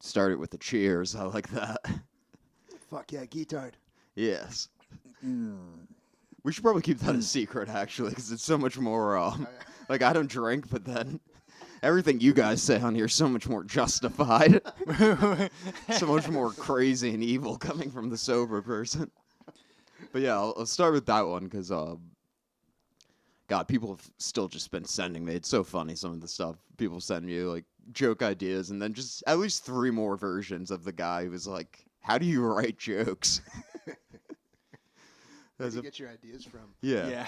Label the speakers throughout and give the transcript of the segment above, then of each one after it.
Speaker 1: Start it with the cheers. I like that.
Speaker 2: Fuck yeah, Gddard.
Speaker 1: Yes. We should probably keep that a secret, actually, because it's so much more, like, I don't drink, but then everything you guys say on here is so much more justified. So much more crazy and evil coming from the sober person. But yeah, I'll start with that one, because, God, people have still just been sending me. It's so funny, some of the stuff people send me, like, joke ideas, and then just at least 3 more versions of the guy who was like, how do you write jokes?
Speaker 2: Where do you get your ideas from?
Speaker 1: Yeah.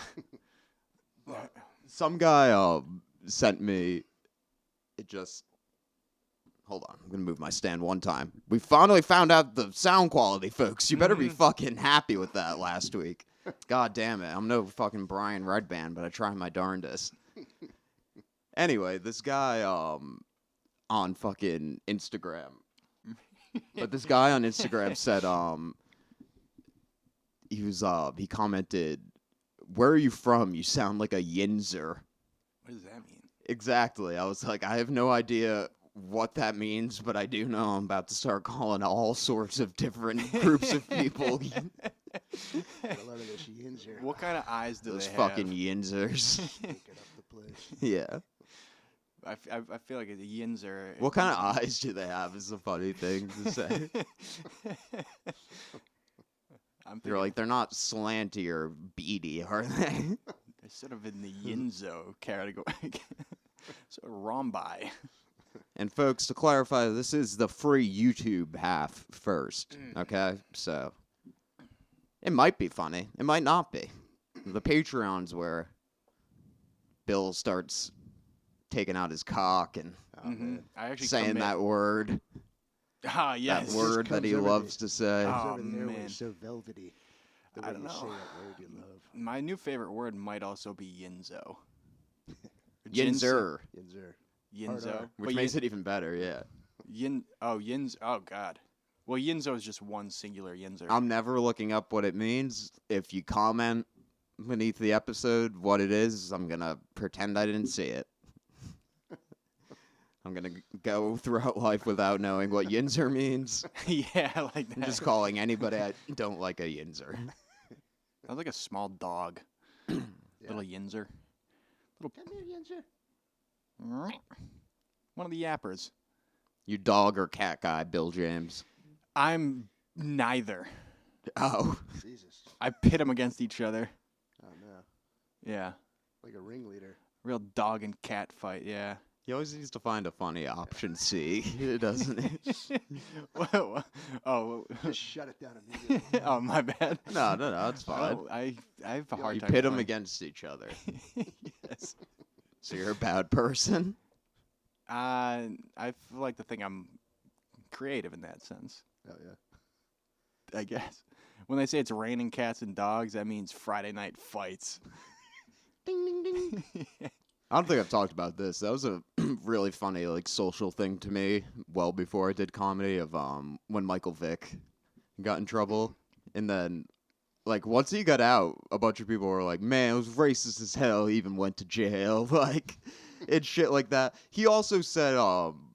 Speaker 1: Some guy sent me, hold on, I'm going to move my stand one time. We finally found out the sound quality, folks. You better be fucking happy with that last week. God damn it. I'm no fucking Brian Redband, but I try my darndest. Anyway, this guy on fucking Instagram. But this guy on Instagram said he commented, "Where are you from? You sound like a yinzer."
Speaker 3: What does that mean?
Speaker 1: Exactly. I was like, I have no idea what that means, but I do know I'm about to start calling all sorts of different groups of people.
Speaker 2: Got a lot of this yinzer.
Speaker 3: What kind of eyes do
Speaker 1: Those
Speaker 3: they
Speaker 1: fucking
Speaker 3: have?
Speaker 1: yinzers.
Speaker 2: Picking up the place.
Speaker 1: Yeah.
Speaker 3: I feel like a yinzer.
Speaker 1: What kind of eyes do they have is a funny thing to say. You're like, they're not slanty or beady, are they?
Speaker 3: They're sort of in the yinzo category. So rhombi.
Speaker 1: And folks, to clarify, this is the free YouTube half first, okay? So, it might be funny. It might not be. The Patreon's where Bill starts taking out his cock and
Speaker 3: I actually
Speaker 1: saying that word.
Speaker 3: Ah, yes.
Speaker 1: That word that he loves to say.
Speaker 3: Oh,
Speaker 2: Over there
Speaker 3: man.
Speaker 2: when it's so velvety. The way
Speaker 3: I don't
Speaker 2: you say
Speaker 3: know.
Speaker 2: that word you love.
Speaker 3: My new favorite word might also be yinzo.
Speaker 1: Yinzer.
Speaker 2: Yinzer.
Speaker 3: Yinzo.
Speaker 1: Which makes it even better, yeah.
Speaker 3: Yinzo. Oh, God. Well, yinzo is just one singular yinzer.
Speaker 1: I'm never looking up what it means. If you comment beneath the episode what it is, I'm going to pretend I didn't see it. I'm going to go throughout life without knowing what yinzer means.
Speaker 3: Yeah, I like that.
Speaker 1: I'm just calling anybody I don't like a yinzer.
Speaker 3: Sounds like a small dog. Little yinzer.
Speaker 2: Come here, Yinzer.
Speaker 3: One of the yappers.
Speaker 1: You dog or cat guy, Bill James?
Speaker 3: I'm neither.
Speaker 1: Oh.
Speaker 2: Jesus.
Speaker 3: I pit them against each other.
Speaker 2: Oh, no.
Speaker 3: Yeah.
Speaker 2: Like a ringleader.
Speaker 3: Real dog and cat fight, yeah.
Speaker 1: He always needs to find a funny option C, doesn't he?
Speaker 3: Oh.
Speaker 2: Just shut it down immediately.
Speaker 3: Oh, my bad.
Speaker 1: No, it's fine.
Speaker 3: Oh, I have a hard
Speaker 1: You
Speaker 3: time.
Speaker 1: pit them
Speaker 3: finding-
Speaker 1: against each other.
Speaker 3: Yes.
Speaker 1: So you're a bad person?
Speaker 3: I feel like I'm creative in that sense.
Speaker 2: Oh, yeah.
Speaker 3: I guess. When they say it's raining cats and dogs, that means Friday night fights.
Speaker 2: Ding, ding, ding.
Speaker 1: I don't think I've talked about this. That was a really funny, like, social thing to me well before I did comedy of when Michael Vick got in trouble. And then, like, once he got out, a bunch of people were like, man, it was racist as hell. He even went to jail. Like, and shit like that. He also said,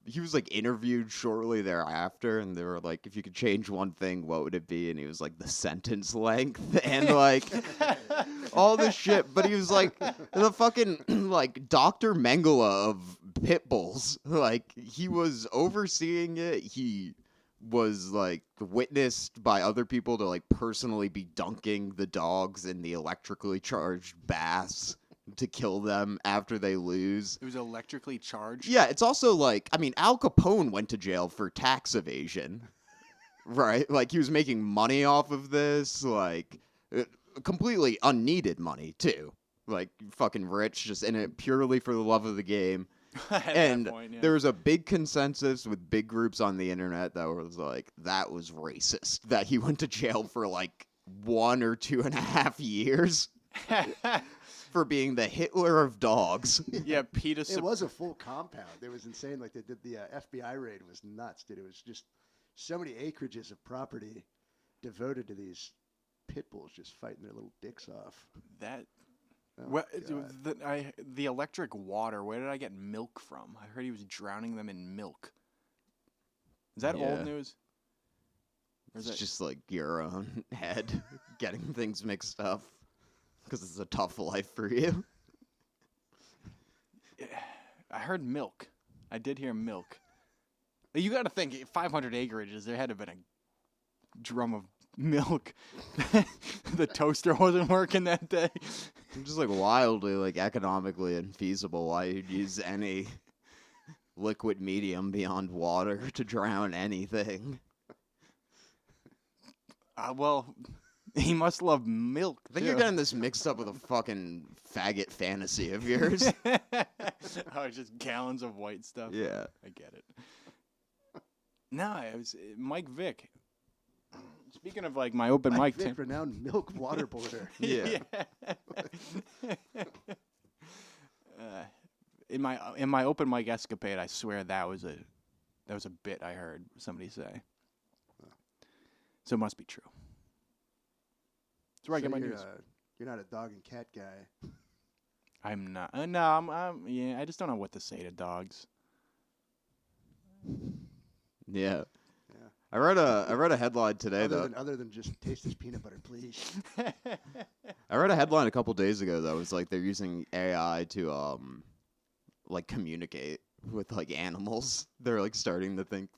Speaker 1: he was, like, interviewed shortly thereafter. And they were like, if you could change one thing, what would it be? And he was like, the sentence length. And, like, all this shit. But he was like, the fucking, like, Dr. Mengele of pit bulls. Like, he was overseeing it. He was, like, witnessed by other people to, like, personally be dunking the dogs in the electrically charged baths to kill them after they lose.
Speaker 3: It was electrically charged?
Speaker 1: Yeah, it's also, like, I mean, Al Capone went to jail for tax evasion, right? Like, he was making money off of this, like, completely unneeded money, too. Like, fucking rich, just in it purely for the love of the game. And there was a big consensus with big groups on the internet that was like, that was racist. That he went to jail for like 1 or 2.5 years for being the Hitler of dogs.
Speaker 3: Yeah, Peter.
Speaker 2: It was a full compound. It was insane. Like they did the FBI raid was nuts, dude. It was just so many acreages of property devoted to these pit bulls just fighting their little dicks off.
Speaker 3: That.
Speaker 2: Oh,
Speaker 3: The electric water, where did I get milk from? I heard he was drowning them in milk. Is that
Speaker 1: Yeah.
Speaker 3: old news? Or is
Speaker 1: It's
Speaker 3: that-
Speaker 1: just like your own head getting things mixed up because it's a tough life for you.
Speaker 3: I heard milk. I did hear milk. You got to think 500 acreages. There had to have been a drum of milk. The toaster wasn't working that day.
Speaker 1: It's just like wildly like economically infeasible why you'd use any liquid medium beyond water to drown anything.
Speaker 3: Well, he must love milk.
Speaker 1: I think you're getting this mixed up with a fucking faggot fantasy of yours.
Speaker 3: Oh, it's just gallons of white stuff.
Speaker 1: Yeah.
Speaker 3: I get it. No, it was Mike Vick. Speaking of like my open mic,
Speaker 2: Vick, renowned milk waterboarder.
Speaker 1: Yeah.
Speaker 3: In my open mic escapade, I swear that was a bit I heard somebody say. So it must be true. That's where I
Speaker 2: So
Speaker 3: get my
Speaker 2: you're,
Speaker 3: news.
Speaker 2: You're not a dog and cat guy.
Speaker 3: I'm not. No, yeah. I just don't know what to say to dogs.
Speaker 1: Yeah.
Speaker 2: Yeah.
Speaker 1: I read a headline today though.
Speaker 2: Other than just taste this peanut butter, please.
Speaker 1: I read a headline a couple days ago that was like they're using AI to like communicate with like animals. They're like starting to think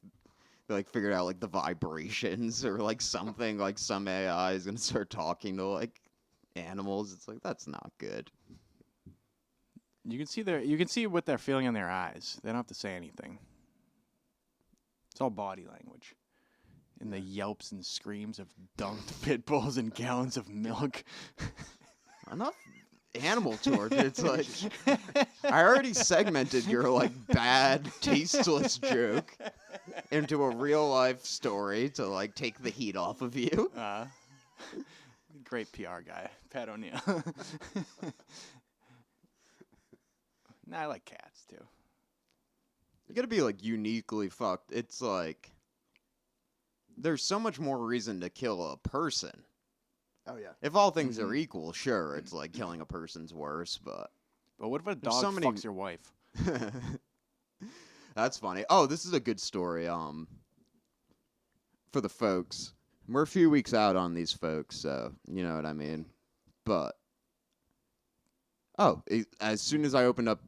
Speaker 1: they like figured out like the vibrations or like something like some AI is gonna start talking to like animals. It's like that's not good.
Speaker 3: You can see what they're feeling in their eyes. They don't have to say anything. It's all body language. And the yelps and screams of dunked pit bulls and gallons of milk.
Speaker 1: Enough animal torture. It's like I already segmented your like bad, tasteless joke into a real life story to like take the heat off of you.
Speaker 3: Great PR guy, Pat O'Neill. Nah, I like cats too.
Speaker 1: You gotta be like uniquely fucked. It's like there's so much more reason to kill a person.
Speaker 2: Oh yeah.
Speaker 1: If all things are equal, sure, it's like killing a person's worse, but
Speaker 3: But what if a
Speaker 1: There's
Speaker 3: dog
Speaker 1: so many-
Speaker 3: fucks your wife?
Speaker 1: that's funny. Oh, this is a good story. For the folks, we're a few weeks out on these folks, so you know what I mean. But as soon as I opened up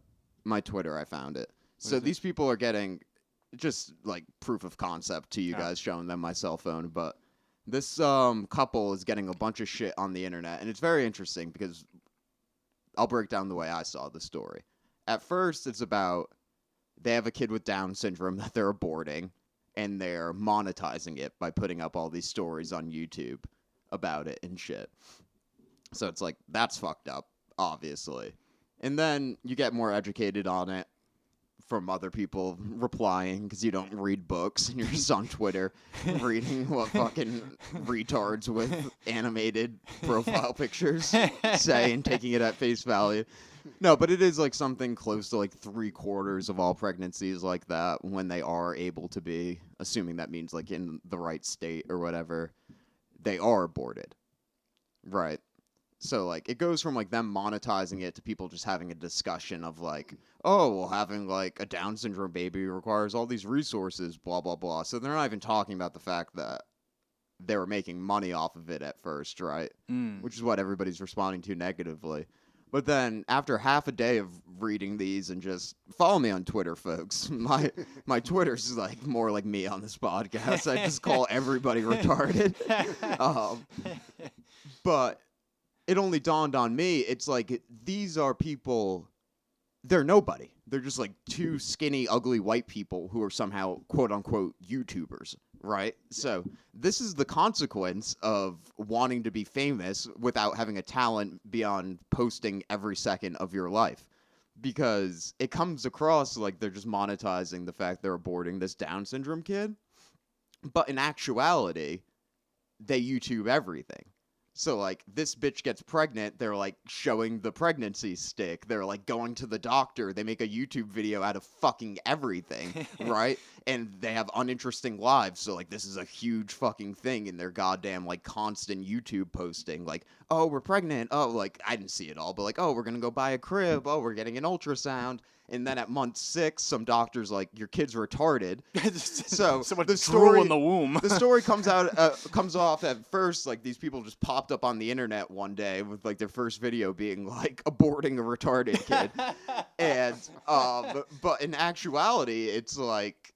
Speaker 1: my Twitter, I found it. So
Speaker 3: is it?
Speaker 1: these people are getting just like proof of concept to you
Speaker 3: Oh.
Speaker 1: guys, showing them my cell phone. But this couple is getting a bunch of shit on the internet, and it's very interesting because I'll break down the way I saw the story. At first, it's about they have a kid with Down syndrome that they're aborting, and they're monetizing it by putting up all these stories on YouTube about it and shit. So it's like, that's fucked up, obviously. And then you get more educated on it from other people replying because you don't read books and you're just on Twitter reading what fucking retards with animated profile pictures say and taking it at face value. No, but it is like something close to like 3/4 of all pregnancies like that when they are able to be, assuming that means like in the right state or whatever, they are aborted. Right. So, like, it goes from, like, them monetizing it to people just having a discussion of, like, oh, well, having, like, a Down syndrome baby requires all these resources, blah, blah, blah. So they're not even talking about the fact that they were making money off of it at first, right? Which is what everybody's responding to negatively. But then, after half a day of reading these and just follow me on Twitter, folks. My Twitter's, like, more like me on this podcast. I just call everybody retarded. But it only dawned on me, it's like, these are people, they're nobody. They're just like two skinny, ugly white people who are somehow, quote-unquote, YouTubers, right? So this is the consequence of wanting to be famous without having a talent beyond posting every second of your life. Because it comes across like they're just monetizing the fact they're aborting this Down syndrome kid. But in actuality, they YouTube everything. So, like, this bitch gets pregnant, they're, like, showing the pregnancy stick. They're, like, going to the doctor. They make a YouTube video out of fucking everything, right? and they have uninteresting lives. So like this is a huge fucking thing in their goddamn like constant YouTube posting. Like, oh, we're pregnant. Oh, like I didn't see it all, but like, oh, we're gonna go buy a crib. Oh, we're getting an ultrasound. And then at month 6, some doctor's like, your kid's retarded. So
Speaker 3: much
Speaker 1: the
Speaker 3: drool
Speaker 1: story
Speaker 3: in the womb.
Speaker 1: the story comes off at first like these people just popped up on the internet one day with like their first video being like aborting a retarded kid. And but in actuality, it's like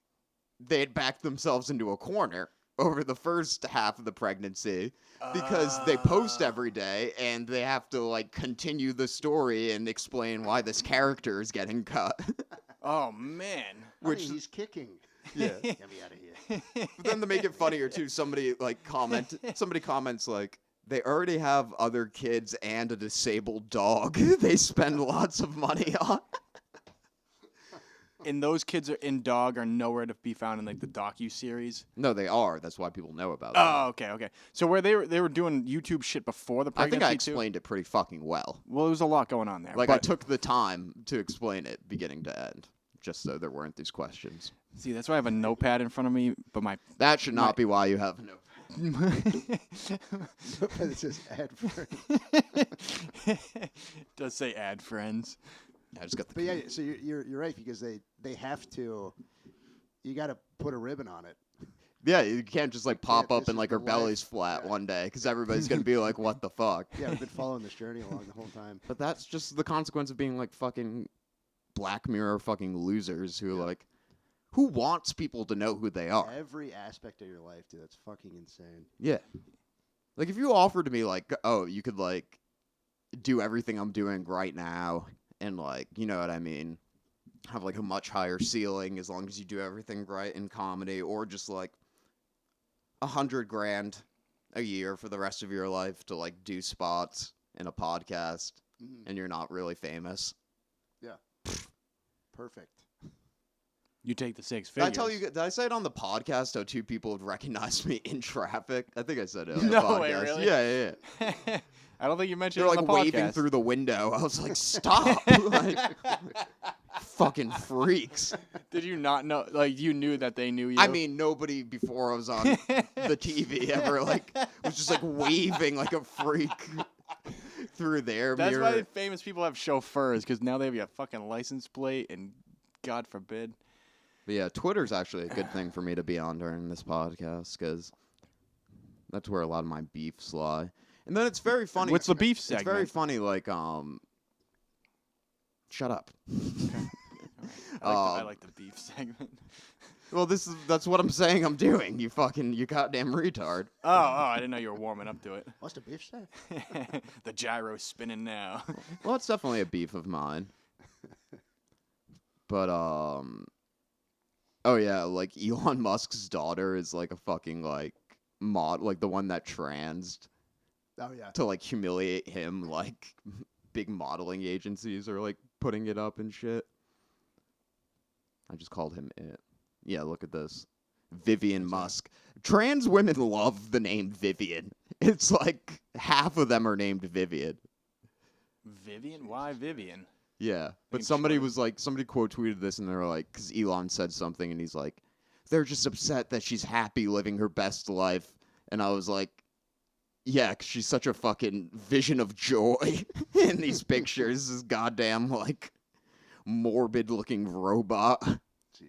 Speaker 1: they had backed themselves into a corner over the first half of the pregnancy because they post every day and they have to like continue the story and explain why this character is getting cut.
Speaker 3: Oh man.
Speaker 2: Which he's kicking.
Speaker 1: Yeah.
Speaker 2: Get me out of here.
Speaker 1: But then to make it funnier too, somebody comments like, they already have other kids and a disabled dog they spend lots of money on.
Speaker 3: And those kids in Dog are nowhere to be found in like the docu-series.
Speaker 1: No, they are. That's why people know about them.
Speaker 3: Oh, okay. So where they were doing YouTube shit before the
Speaker 1: I
Speaker 3: pregnancy
Speaker 1: think I explained it pretty fucking well.
Speaker 3: Well, there was a lot going on there.
Speaker 1: Like,
Speaker 3: but,
Speaker 1: I took the time to explain it beginning to end, just so there weren't these questions.
Speaker 3: See, that's why I have a notepad in front of me, but my...
Speaker 1: That should not be why you have a notepad.
Speaker 2: It says ad friend.
Speaker 3: It does say add friends.
Speaker 1: I just got the...
Speaker 2: But yeah, so you're right, because they have to, you got to put a ribbon on it.
Speaker 1: Yeah, you can't just like pop up
Speaker 2: this
Speaker 1: and
Speaker 2: is
Speaker 1: like
Speaker 2: the
Speaker 1: her belly's
Speaker 2: life.
Speaker 1: flat
Speaker 2: Yeah.
Speaker 1: one day because everybody's going to be like, what the fuck?
Speaker 2: Yeah, we've been following this journey along the whole time.
Speaker 1: But that's just the consequence of being like fucking Black Mirror fucking losers who like, who wants people to know who they are?
Speaker 2: Every aspect of your life, dude, that's fucking insane.
Speaker 1: Yeah. Like if you offered to me like, oh, you could like do everything I'm doing right now and like, you know what I mean, have like a much higher ceiling as long as you do everything right in comedy, or just like $100,000 a year for the rest of your life to like do spots in a podcast and you're not really famous.
Speaker 2: Yeah. Perfect.
Speaker 3: You take the 6
Speaker 1: Did
Speaker 3: figures.
Speaker 1: I tell you? Did I say it on the podcast how 2 people had recognized me in traffic? I think I said it on the
Speaker 3: No
Speaker 1: podcast.
Speaker 3: way, really?
Speaker 1: Yeah.
Speaker 3: I don't think you mentioned
Speaker 1: They're
Speaker 3: it
Speaker 1: like
Speaker 3: on the
Speaker 1: waving
Speaker 3: podcast.
Speaker 1: through the window. I was like, stop. Like, fucking freaks.
Speaker 3: Did you not know? Like, you knew that they knew you?
Speaker 1: I mean, nobody before I was on the TV ever like was just like waving like a freak through their
Speaker 3: that's
Speaker 1: mirror.
Speaker 3: why famous people have chauffeurs, because now they have a fucking license plate, and God forbid.
Speaker 1: But yeah, Twitter's actually a good thing for me to be on during this podcast because that's where a lot of my beefs lie. And then it's very funny.
Speaker 3: What's the beef
Speaker 1: It's
Speaker 3: segment?
Speaker 1: very funny, like, shut up.
Speaker 3: I like the beef segment.
Speaker 1: Well, that's what I'm saying I'm doing, you goddamn retard.
Speaker 3: Oh, I didn't know you were warming up to it.
Speaker 2: What's the beef say?
Speaker 3: The gyro's spinning now.
Speaker 1: Well, it's definitely a beef of mine. But, oh yeah, like, Elon Musk's daughter is, like, a fucking, like, like, the one that transed.
Speaker 2: Oh, yeah.
Speaker 1: To like humiliate him, like big modeling agencies are like putting it up and shit. I just called him it. Yeah, look at this. Vivian Musk. Trans women love the name Vivian. It's like half of them are named Vivian.
Speaker 3: Vivian? Why Vivian?
Speaker 1: Yeah, but
Speaker 3: Named
Speaker 1: somebody
Speaker 3: short.
Speaker 1: was like, somebody quote tweeted this and they were like, because Elon said something and he's like, they're just upset that she's happy living her best life. And I was like, yeah, 'cause she's such a fucking vision of joy in these pictures. This goddamn, like, morbid-looking robot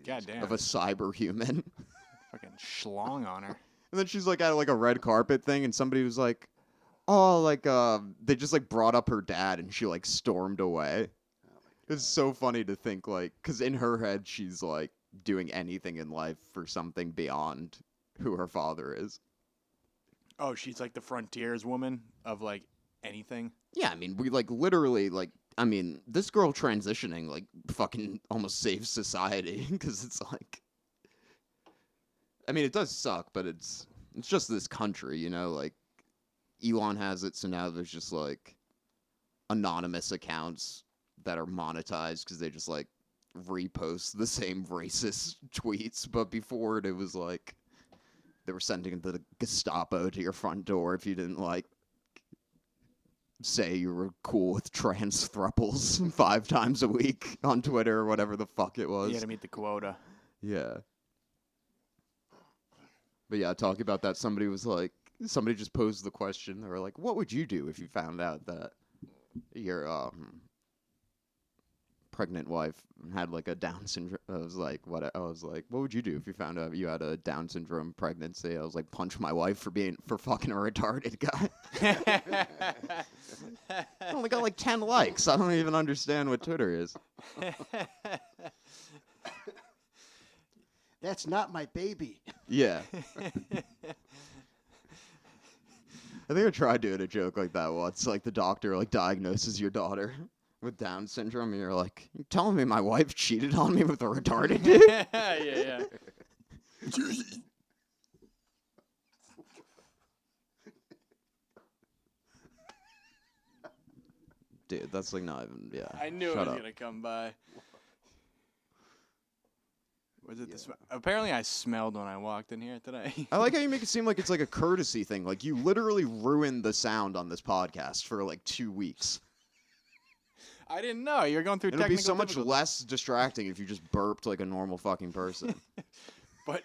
Speaker 3: God damn.
Speaker 1: of a cyber human.
Speaker 3: Fucking schlong on her.
Speaker 1: And then she's, like, at, like, a red carpet thing, and somebody was like, oh, like, they just, like, brought up her dad, and she, like, stormed away. It's so funny to think, like, because in her head, she's, like, doing anything in life for something beyond who her father is.
Speaker 3: Oh, she's like the frontiers woman of like anything.
Speaker 1: Yeah, I mean, we like literally like. I mean, this girl transitioning like fucking almost saves society because it's like. I mean, it does suck, but it's just this country, you know. Like, Elon has it, so now there's just like anonymous accounts that are monetized because they just like repost the same racist tweets. But before it was like. They were sending the Gestapo to your front door if you didn't, like, say you were cool with trans thruples 5 times a week on Twitter or whatever the fuck it was.
Speaker 3: You had to meet the quota.
Speaker 1: Yeah. But yeah, talking about that, somebody just posed the question. They were like, "What would you do if you found out that your pregnant wife had like a Down syndrome?" I was like, "What?" I was like, "What would you do if you found out you had a Down syndrome pregnancy?" I was like, "Punch my wife for fucking a retarded guy." I only got like 10 likes. I don't even understand what Twitter is.
Speaker 2: That's not my baby.
Speaker 1: Yeah. I think I tried doing a joke like that once. Like the doctor like diagnoses your daughter with Down syndrome, and you're like, "You telling me my wife cheated on me with a retarded dude?"
Speaker 3: Yeah.
Speaker 1: Dude, that's like not even. Yeah.
Speaker 3: I knew it
Speaker 1: Shut
Speaker 3: was
Speaker 1: up.
Speaker 3: gonna come by. Was it the apparently I smelled when I walked in here today.
Speaker 1: I like how you make it seem like it's like a courtesy thing. Like you literally ruined the sound on this podcast for like 2 weeks.
Speaker 3: I didn't know. You're going through
Speaker 1: It'd be
Speaker 3: technical
Speaker 1: so much
Speaker 3: difficulties.
Speaker 1: less distracting if you just burped like a normal fucking person.
Speaker 3: But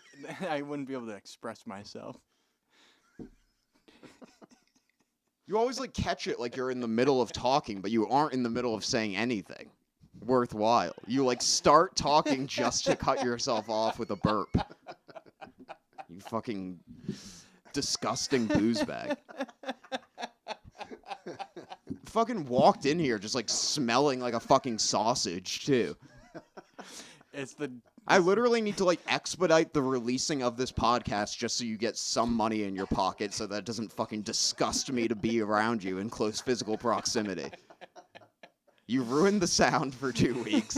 Speaker 3: I wouldn't be able to express myself.
Speaker 1: You always like catch it like you're in the middle of talking, but you aren't in the middle of saying anything worthwhile. You like start talking just to cut yourself off with a burp. You fucking disgusting booze bag. Fucking walked in here just like smelling like a fucking sausage too. I literally need to like expedite the releasing of this podcast just so you get some money in your pocket so that it doesn't fucking disgust me to be around you in close physical proximity. You ruined the sound for 2 weeks.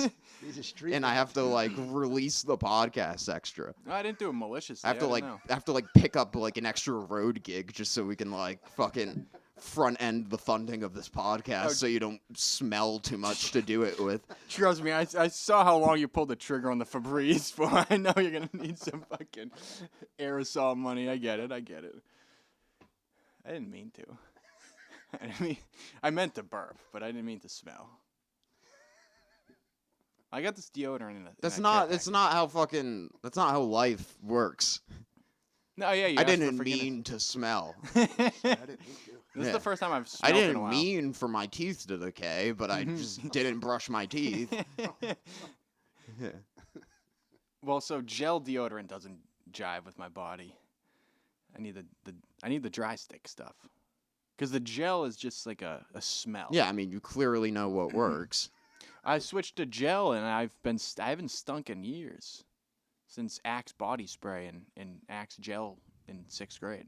Speaker 1: And I have to like release the podcast extra.
Speaker 3: No, I didn't do it maliciously.
Speaker 1: I have to like pick up like an extra road gig just so we can like fucking front end the funding of this podcast so you don't smell too much to do it with.
Speaker 3: Trust me, I saw how long you pulled the trigger on the Febreze for. I know you're gonna need some fucking aerosol money. I get it. I didn't mean to. I meant to burp, but I didn't mean to smell. I got this deodorant in a
Speaker 1: That's
Speaker 3: in a
Speaker 1: not.
Speaker 3: care
Speaker 1: It's
Speaker 3: package.
Speaker 1: not how fucking. That's not how life works.
Speaker 3: No, yeah, you
Speaker 1: I
Speaker 3: asked for
Speaker 1: didn't
Speaker 3: forgiveness.
Speaker 1: mean to smell.
Speaker 2: I didn't mean to.
Speaker 3: This is
Speaker 1: Yeah.
Speaker 3: the first time I've
Speaker 1: I
Speaker 3: smelled in a
Speaker 1: didn't
Speaker 3: while.
Speaker 1: mean for my teeth to decay, but I just didn't brush my teeth. Yeah.
Speaker 3: Well, so gel deodorant doesn't jive with my body. I need the dry stick stuff. Because the gel is just like a smell.
Speaker 1: Yeah, I mean, you clearly know what works.
Speaker 3: I switched to gel and I haven't stunk in years. Since Axe body spray and Axe gel in 6th grade.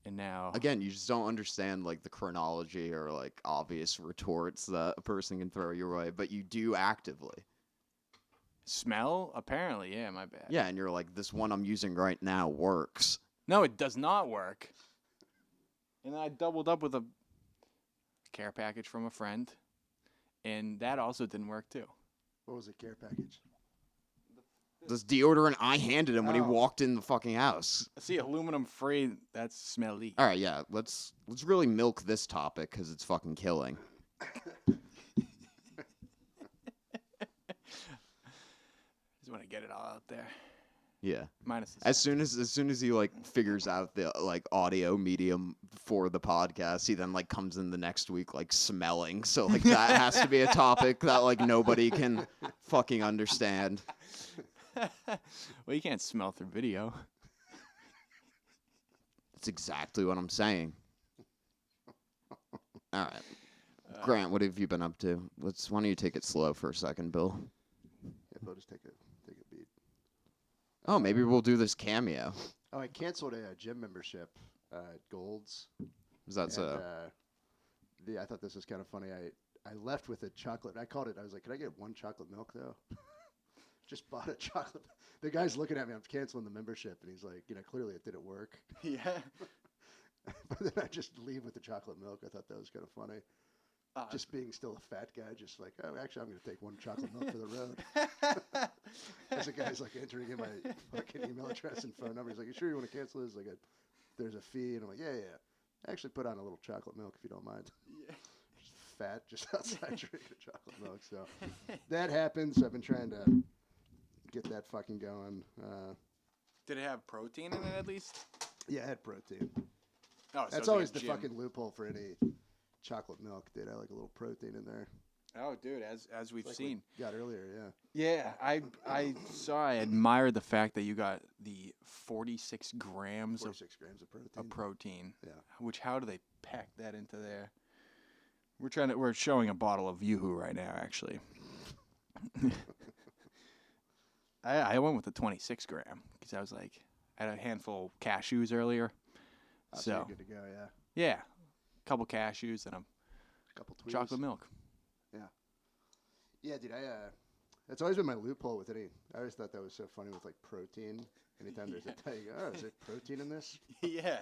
Speaker 3: And now
Speaker 1: Again, you just don't understand like the chronology or like obvious retorts that a person can throw your way, but you do actively.
Speaker 3: smell, apparently, yeah, my bad.
Speaker 1: Yeah, and you're like, this one I'm using right now works.
Speaker 3: No, it does not work. And then I doubled up with a care package from a friend, and that also didn't work too.
Speaker 2: What was the care package?
Speaker 1: This deodorant I handed him when he
Speaker 2: Oh.
Speaker 1: walked in the fucking house.
Speaker 3: See, aluminum free, that's smelly.
Speaker 1: All right, yeah, let's really milk this topic because it's fucking killing.
Speaker 3: Just want to get it all out there.
Speaker 1: Yeah.
Speaker 3: Minus the
Speaker 1: As soon as he like figures out the like audio medium for the podcast, he then like comes in the next week like smelling. So like that has to be a topic that like nobody can fucking understand.
Speaker 3: Well, you can't smell through video.
Speaker 1: That's exactly what I'm saying. All right. Grant, what have you been up to? Why don't you take it slow for a second, Bill?
Speaker 2: Yeah, I'll just take a beat.
Speaker 1: Oh, maybe we'll do this cameo.
Speaker 2: Oh, I canceled a gym membership at Gold's.
Speaker 1: Is that so?
Speaker 2: I thought this was kind of funny. I left with a chocolate. I called it. I was like, "Can I get one chocolate milk, though?" Just bought a chocolate. The guy's looking at me. I'm canceling the membership, and he's like, clearly it didn't work.
Speaker 3: Yeah.
Speaker 2: But then I just leave with the chocolate milk. I thought that was kind of funny. Just being still a fat guy, just like, oh, actually, I'm going to take one chocolate milk for the road. As the guy's like entering in my fucking email address and phone number. He's like, you sure you want to cancel this? Like, there's a fee. And I'm like, yeah. Actually, put on a little chocolate milk if you don't mind.
Speaker 3: Yeah.
Speaker 2: Just fat, just outside drinking chocolate milk. So that happens. I've been trying to get that fucking going.
Speaker 3: Did it have protein in it at least?
Speaker 2: Yeah, it had protein.
Speaker 3: Oh, so
Speaker 2: That's always the fucking loophole for any chocolate milk, dude. I like a little protein in there.
Speaker 3: Oh, dude, as we've seen.
Speaker 2: We got earlier, yeah.
Speaker 3: Yeah, I admire the fact that you got the 46 grams
Speaker 2: 46 grams
Speaker 3: of protein.
Speaker 2: Yeah.
Speaker 3: Which, how do they pack that into there? We're showing a bottle of Yoo-Hoo right now, actually. I went with the 26 gram because I was like, I had a handful of cashews earlier.
Speaker 2: So you're good to go, yeah.
Speaker 3: Yeah, a couple cashews and a
Speaker 2: couple tweezers.
Speaker 3: Chocolate milk.
Speaker 2: Yeah, dude. That's always been my loophole with any. I always thought that was so funny with like protein. Anytime there's a tag, oh, is there protein in this?
Speaker 3: Yeah.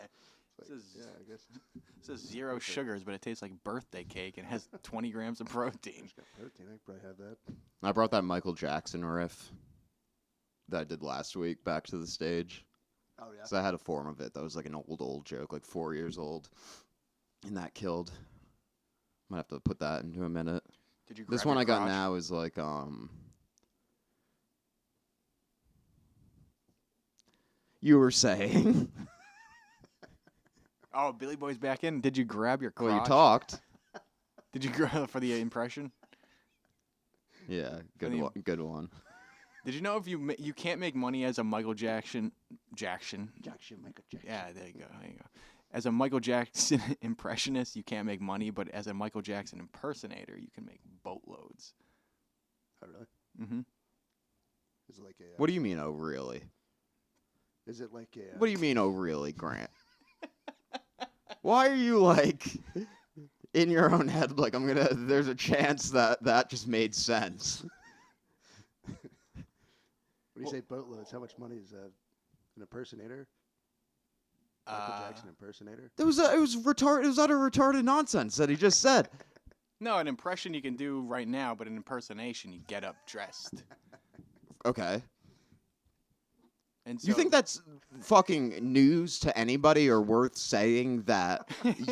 Speaker 2: Like, I guess.
Speaker 3: It says 0 sugars, but it tastes like birthday cake and has 20 grams of protein.
Speaker 2: It's got protein. I could probably have that.
Speaker 1: I brought that Michael Jackson riff that I did last week back to the stage.
Speaker 2: Oh, yeah.
Speaker 1: So I had a form of it that was like an old joke, like 4 years old. And that killed. Might have to put that into a minute.
Speaker 3: Did you grab
Speaker 1: This one
Speaker 3: your
Speaker 1: I got
Speaker 3: crotch?
Speaker 1: now is like, you were saying.
Speaker 3: Oh, Billy Boy's back in. Did you grab your crotch?
Speaker 1: Well, you talked.
Speaker 3: Did you grab for the impression?
Speaker 1: Yeah, good one.
Speaker 3: Did you know if you can't make money as a Michael Jackson?
Speaker 2: Michael Jackson.
Speaker 3: Yeah, there you go. As a Michael Jackson impressionist, you can't make money, but as a Michael Jackson impersonator, you can make boatloads.
Speaker 2: Oh, really?
Speaker 3: Mm-hmm.
Speaker 2: Is it like a?
Speaker 1: What do you mean, oh, really?
Speaker 2: Is it like a?
Speaker 1: What do you mean, oh, really, Grant? Why are you, like, in your own head, like, there's a chance that just made sense?
Speaker 2: When you say boatloads, how much money is an impersonator? Michael Jackson impersonator?
Speaker 1: It was retarded. It was utter retarded nonsense that he just said.
Speaker 3: No, an impression you can do right now, but an impersonation, you get up dressed.
Speaker 1: Okay.
Speaker 3: And so,
Speaker 1: You think that's fucking news to anybody or worth saying that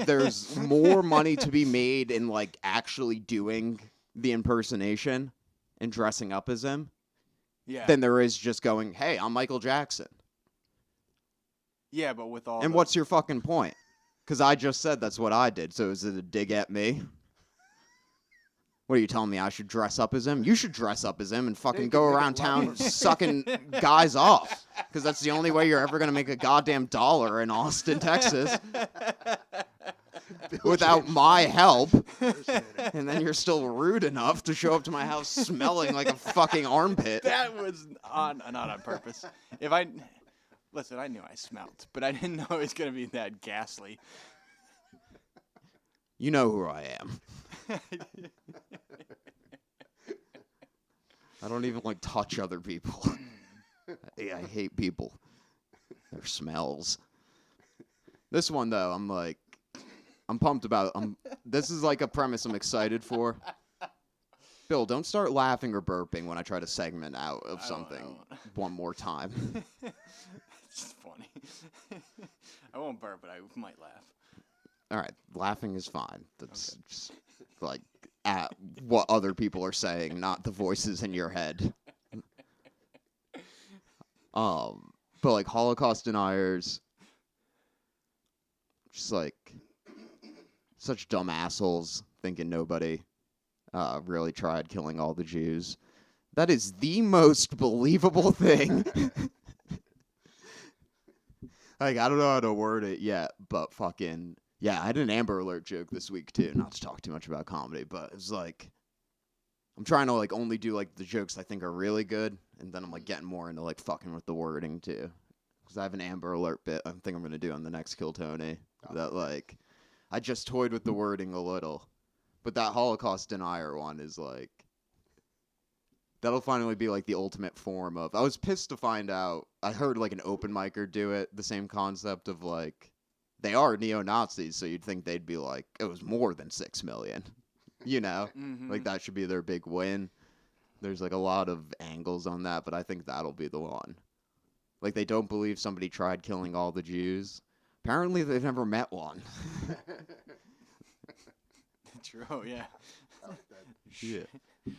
Speaker 1: there's more money to be made in, like, actually doing the impersonation and dressing up as him than there is just going, hey, I'm Michael Jackson?
Speaker 3: Yeah, but with all
Speaker 1: And what's your fucking point? Because I just said that's what I did, so is it a dig at me? What are you telling me? I should dress up as him? You should dress up as him and fucking go around town sucking guys off. Because that's the only way you're ever going to make a goddamn dollar in Austin, Texas. Without my help. And then you're still rude enough to show up to my house smelling like a fucking armpit.
Speaker 3: That was not on purpose. Listen, I knew I smelled, but I didn't know it was going to be that ghastly.
Speaker 1: You know who I am. I don't even like touch other people. I hate people. Their smells. This one though, I'm pumped about. This is like a premise I'm excited for. Bill, don't start laughing or burping when I try to segment out of something one more time.
Speaker 3: It's funny. I won't burp, but I might laugh.
Speaker 1: All right, laughing is fine. That's just like at what other people are saying, not the voices in your head. But like Holocaust deniers, just like such dumb assholes thinking nobody really tried killing all the Jews. That is the most believable thing. Like, I don't know how to word it yet, but fucking, yeah, I had an Amber Alert joke this week, too. Not to talk too much about comedy, but it's like, I'm trying to, like, only do, like, the jokes I think are really good, and then I'm, like, getting more into, like, fucking with the wording, too. Because I have an Amber Alert bit I think I'm going to do on the next Kill Tony that, like, I just toyed with the wording a little. But that Holocaust denier one is, like, that'll finally be, like, the ultimate form of... I was pissed to find out... I heard, like, an open micer do it. The same concept of, like... They are neo-Nazis, so you'd think they'd be, like... It was more than 6 million. You know?
Speaker 3: Mm-hmm.
Speaker 1: Like, that should be their big win. There's, like, a lot of angles on that, but I think that'll be the one. Like, they don't believe somebody tried killing all the Jews. Apparently, they've never met one.
Speaker 3: True, yeah.
Speaker 2: I like that.
Speaker 1: Shit.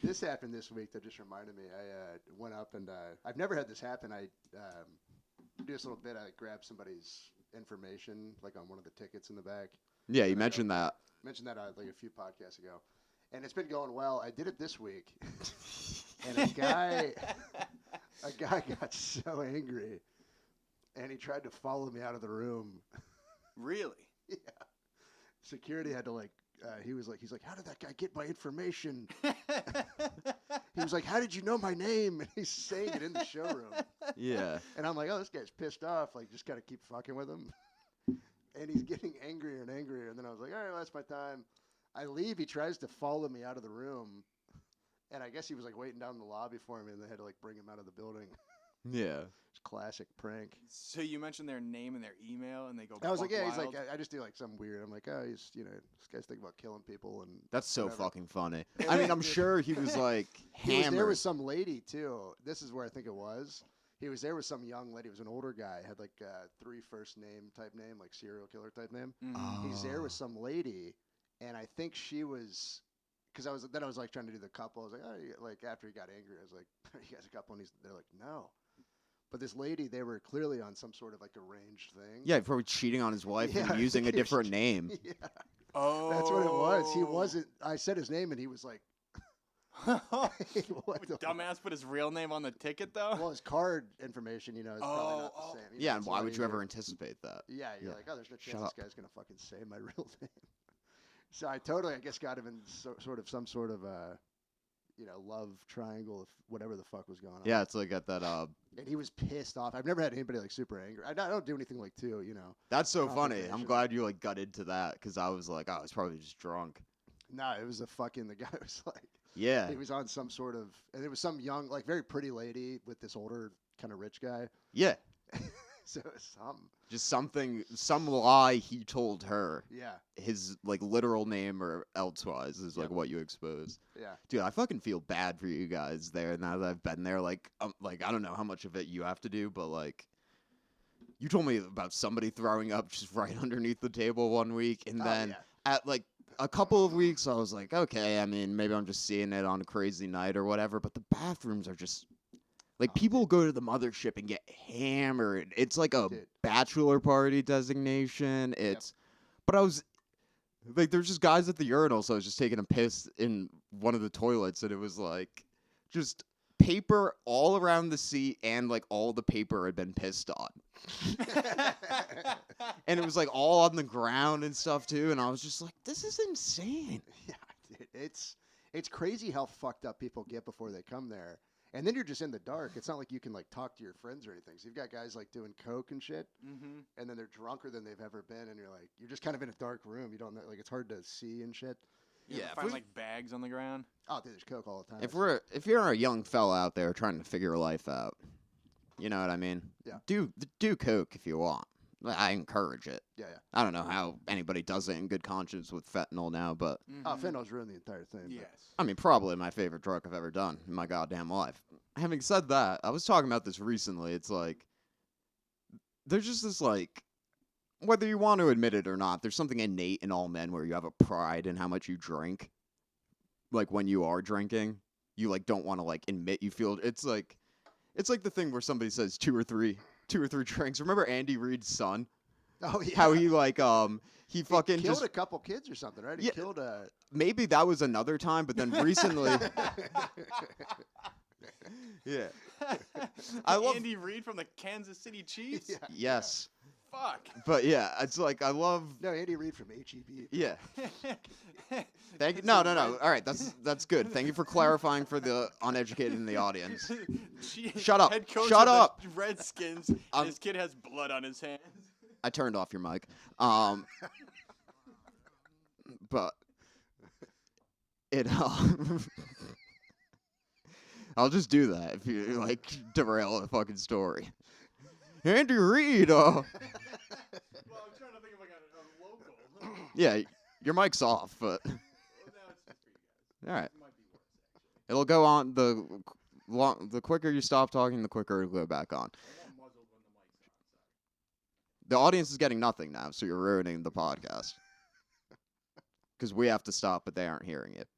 Speaker 2: This happened this week that just reminded me. I went up and I've never had this happen. do this little bit. I grab somebody's information, like on one of the tickets in the back.
Speaker 1: Yeah, you mentioned that.
Speaker 2: Mentioned that like a few podcasts ago, and it's been going well. I did it this week, and a guy got so angry, and he tried to follow me out of the room.
Speaker 3: Really?
Speaker 2: Yeah. Security had to like. He's like, how did that guy get my information? He was like, how did you know my name? And he's saying it in the showroom.
Speaker 1: Yeah.
Speaker 2: And I'm like, oh, this guy's pissed off. Like, just gotta keep fucking with him. And he's getting angrier and angrier. And then I was like, all right, well, that's my time. I leave. He tries to follow me out of the room. And I guess he was like waiting down in the lobby for me, and they had to like bring him out of the building.
Speaker 1: Yeah.
Speaker 2: It's a classic prank.
Speaker 3: So you mentioned their name and their email, and they go.
Speaker 2: I was like, yeah,
Speaker 3: buck
Speaker 2: he's
Speaker 3: wild?
Speaker 2: like, I just do like something weird. I'm like, oh, he's, this guy's thinking about killing people. And
Speaker 1: That's so
Speaker 2: whatever.
Speaker 1: fucking funny. I mean, I'm sure he was like
Speaker 2: He was there
Speaker 1: hammered.
Speaker 2: with some lady too. This is where I think it was. He was there with some young lady. He was an older guy. Had like 3 first name type name, like serial killer type name.
Speaker 3: Mhm.
Speaker 2: He's there with some lady, and I think she was, because I was like trying to do the couple. I was like, oh, like after he got angry, I was like, are you guys a couple? And they're like, no. But this lady, they were clearly on some sort of like arranged thing.
Speaker 1: Yeah, probably cheating on his wife
Speaker 2: Yeah,
Speaker 1: and using a
Speaker 2: he was
Speaker 1: different name.
Speaker 2: Yeah,
Speaker 3: Oh,
Speaker 2: that's what it was. He wasn't. I said his name, and he was like, what the
Speaker 3: Dumbass put his real name on the ticket though.
Speaker 2: Well, his card information, is probably not the
Speaker 3: Oh,
Speaker 2: same.
Speaker 1: Yeah, and
Speaker 2: It's
Speaker 1: why
Speaker 2: not
Speaker 1: would you ever
Speaker 2: easier.
Speaker 1: anticipate that?
Speaker 2: Yeah, you're
Speaker 1: Yeah.
Speaker 2: like, oh, there's no
Speaker 1: Shut
Speaker 2: chance
Speaker 1: up.
Speaker 2: this guy's gonna fucking say my real name. So I totally, I guess, got him in some sort of love triangle, of whatever the fuck was going on.
Speaker 1: Yeah, it's like at that.
Speaker 2: And he was pissed off. I've never had anybody like super angry. I don't do anything like
Speaker 1: That's so funny. I'm
Speaker 2: confrontation.
Speaker 1: glad you like got into that because I was like, oh, he's probably just drunk.
Speaker 2: No, it was the guy was like,
Speaker 1: Yeah.
Speaker 2: he was on some sort of, and it was some young, like very pretty lady with this older kind of rich guy.
Speaker 1: Yeah.
Speaker 2: So it was something.
Speaker 1: Just some lie he told her.
Speaker 2: Yeah,
Speaker 1: His like literal name or elsewise is like
Speaker 2: Yep.
Speaker 1: what you expose.
Speaker 2: yeah.
Speaker 1: Dude, I fucking feel bad for you guys there now that I've been there. Like I don't know how much of it you have to do, but like, you told me about somebody throwing up just right underneath the table one week, and
Speaker 2: Oh,
Speaker 1: then
Speaker 2: yeah.
Speaker 1: at like a couple of weeks, I was like, okay, I mean, maybe I'm just seeing it on a crazy night or whatever, but the bathrooms are just. Like, people go to the mothership and get hammered. It's like a
Speaker 2: Dude.
Speaker 1: bachelor party designation. But I was, like, there's just guys at the urinal, so I was just taking a piss in one of the toilets, and it was, like, just paper all around the seat, and, like, all the paper had been pissed on. And it was, like, all on the ground and stuff, too, and I was just like, this is insane.
Speaker 2: Yeah, dude, it's crazy how fucked up people get before they come there. And then you're just in the dark. It's not like you can like talk to your friends or anything. So you've got guys like doing coke and shit,
Speaker 3: Mm-hmm.
Speaker 2: and then they're drunker than they've ever been, and you're just kind of in a dark room. You don't know, like it's hard to see and shit.
Speaker 3: Yeah,
Speaker 1: if
Speaker 3: find
Speaker 1: we-
Speaker 3: like bags on the ground.
Speaker 2: Oh, dude, there's coke all the time.
Speaker 1: If you're a young fella out there trying to figure life out, you know what I mean?
Speaker 2: Yeah.
Speaker 1: Do coke if you want. I encourage it.
Speaker 2: yeah.
Speaker 1: I don't know how anybody does it in good conscience with fentanyl now, but
Speaker 2: Oh,
Speaker 3: Mhm.
Speaker 2: fentanyl's ruined the entire thing. but-
Speaker 3: Yes.
Speaker 1: I mean, probably my favorite drug I've ever done in my goddamn life. Having said that, I was talking about this recently. It's like, there's just this, like, whether you want to admit it or not, there's something innate in all men where you have a pride in how much you drink. Like, when you are drinking, you, like, don't want to, like, admit you feel, it's like the thing where somebody says two or three drinks. Remember Andy Reid's son?
Speaker 2: Oh yeah.
Speaker 1: How he, like, he fucking
Speaker 2: killed
Speaker 1: just,
Speaker 2: a couple kids or something, right? He
Speaker 1: Yeah.
Speaker 2: killed a.
Speaker 1: maybe that was another time, but then recently, yeah. I love-
Speaker 3: Andy Reid from the Kansas City Chiefs.
Speaker 2: Yeah.
Speaker 1: Yes.
Speaker 3: Fuck.
Speaker 1: But yeah, it's like I love.
Speaker 2: No, Andy Reid from HEB.
Speaker 1: Yeah. Thank you. No. All right, that's good. Thank you for clarifying for the uneducated in the audience. Shut up.
Speaker 3: Head coach
Speaker 1: Shut
Speaker 3: of
Speaker 1: up.
Speaker 3: the Redskins.
Speaker 1: I'm-
Speaker 3: His kid has blood on his hands.
Speaker 1: I turned off your mic. But it. I'll just do that if you like derail a fucking story. Andy Reid.
Speaker 3: Well, I'm trying to think of like a local.
Speaker 1: Yeah, your mic's off, but
Speaker 3: Well, now it's just for you guys.
Speaker 1: all right.
Speaker 3: It might be worse, actually.
Speaker 1: It'll go on the quicker you stop talking, the quicker it'll go back on.
Speaker 3: I'm not muzzled when the mic's on. Sorry.
Speaker 1: The audience is getting nothing now, so you're ruining the podcast. Because we have to stop, but they aren't hearing it.